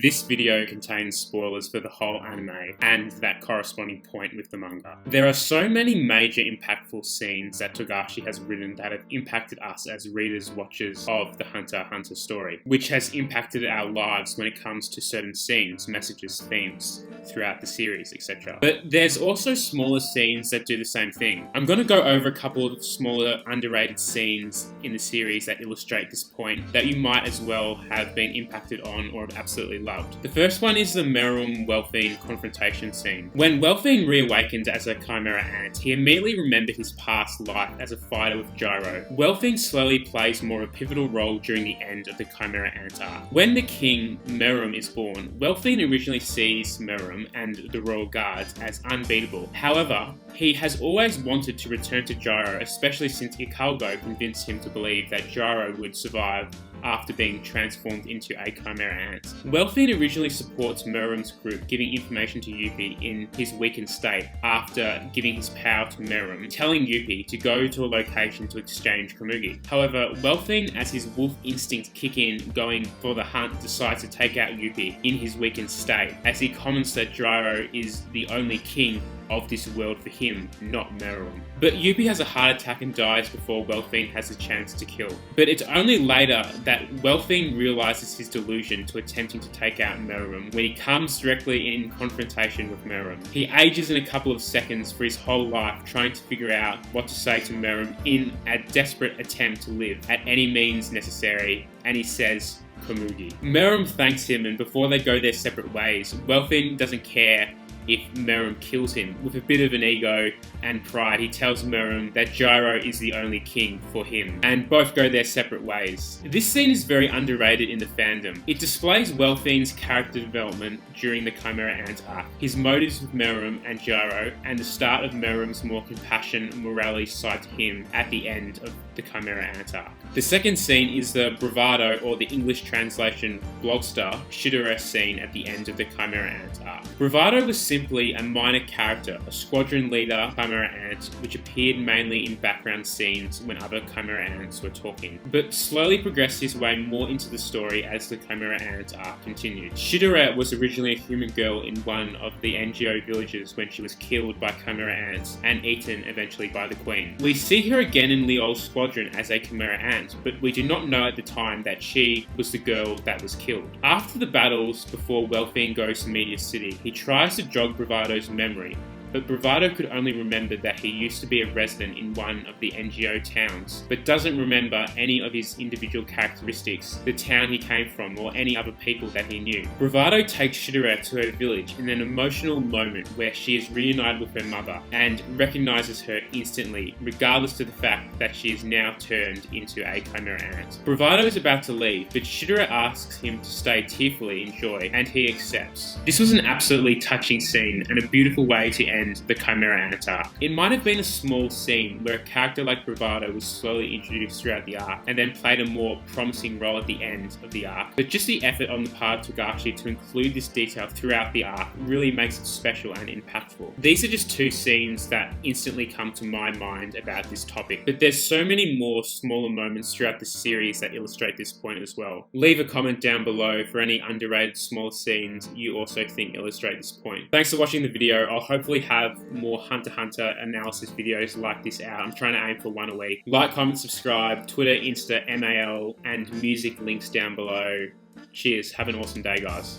This video contains spoilers for the whole anime and that corresponding point with the manga. There are so many major impactful scenes that Togashi has written that have impacted us as readers, watchers of the Hunter x Hunter story, which has impacted our lives when it comes to certain scenes, messages, themes throughout the series, etc. But there's also smaller scenes that do the same thing. I'm going to go over a couple of smaller underrated scenes in the series that illustrate this point that you might as well have been impacted on or have absolutely loved. The first one is the Meruem-Welfine confrontation scene. When Welfine reawakened as a Chimera Ant, he immediately remembered his past life as a fighter with Gyro. Welfine slowly plays more of a pivotal role during the end of the Chimera Ant Arc. When the king, Meruem, is born, Welfine originally sees Meruem and the royal guards as unbeatable. However, he has always wanted to return to Gyro, especially since Ikalgo convinced him to believe that Gyro would survive after being transformed into a Chimera Ant. Welfine originally supports Meruem's group, giving information to Yuppie in his weakened state after giving his power to Meruem, telling Yuppie to go to a location to exchange Komugi. However, Welfine, as his wolf instincts kick in going for the hunt, decides to take out Yuppie in his weakened state, as he comments that Gyro is the only king of this world for him, not Meruem. But Yuppie has a heart attack and dies before Welfine has a chance to kill. But it's only later that Welfine realises his delusion to attempting to take out Meruem when he comes directly in confrontation with Meruem. He ages in a couple of seconds for his whole life trying to figure out what to say to Meruem in a desperate attempt to live at any means necessary, and he says, Komugi. Meruem thanks him, and before they go their separate ways, Welfine doesn't care if Meruem kills him. With a bit of an ego and pride, he tells Meruem that Gyro is the only king for him, and both go their separate ways. This scene is very underrated in the fandom. It displays Welfine's character development during the Chimera Ant Arc, his motives with Meruem and Gyro, and the start of Meruem's more compassion and morality side to him at the end of the Chimera Ant Arc. The second scene is the bravado, or the English translation blogster, Shidora scene at the end of the Chimera Ant Arc. Bravado was simply a minor character, a squadron leader, Chimera Ant, which appeared mainly in background scenes when other Chimera Ants were talking, but slowly progressed his way more into the story as the Chimera Ant Arc continued. Shidora was originally a human girl in one of the NGO villages when she was killed by Chimera Ants and eaten eventually by the Queen. We see her again in Leol's squadron as a Chimera Ant, but we do not know at the time that she was the girl that was killed. After the battles, before Welfine goes to Media City, he tries to jog Bravado's memory, but Bravado could only remember that he used to be a resident in one of the NGO towns, but doesn't remember any of his individual characteristics, the town he came from, or any other people that he knew. Bravado takes Shidora to her village in an emotional moment where she is reunited with her mother and recognises her instantly, regardless of the fact that she is now turned into a Chimera Ant. Bravado is about to leave, but Shidora asks him to stay tearfully in joy, and he accepts. This was an absolutely touching scene and a beautiful way to end the Chimera Ant Arc. It might have been a small scene where a character like Bravado was slowly introduced throughout the arc and then played a more promising role at the end of the arc, but just the effort on the part of Togashi to include this detail throughout the arc really makes it special and impactful. These are just two scenes that instantly come to my mind about this topic, but there's so many more smaller moments throughout the series that illustrate this point as well. Leave a comment down below for any underrated small scenes you also think illustrate this point. Thanks for watching the video. I'll hopefully have more Hunter x Hunter analysis videos like this out. I'm trying to aim for one a week. Like, comment, subscribe, Twitter, Insta, MAL, and music links down below. Cheers. Have an awesome day, guys.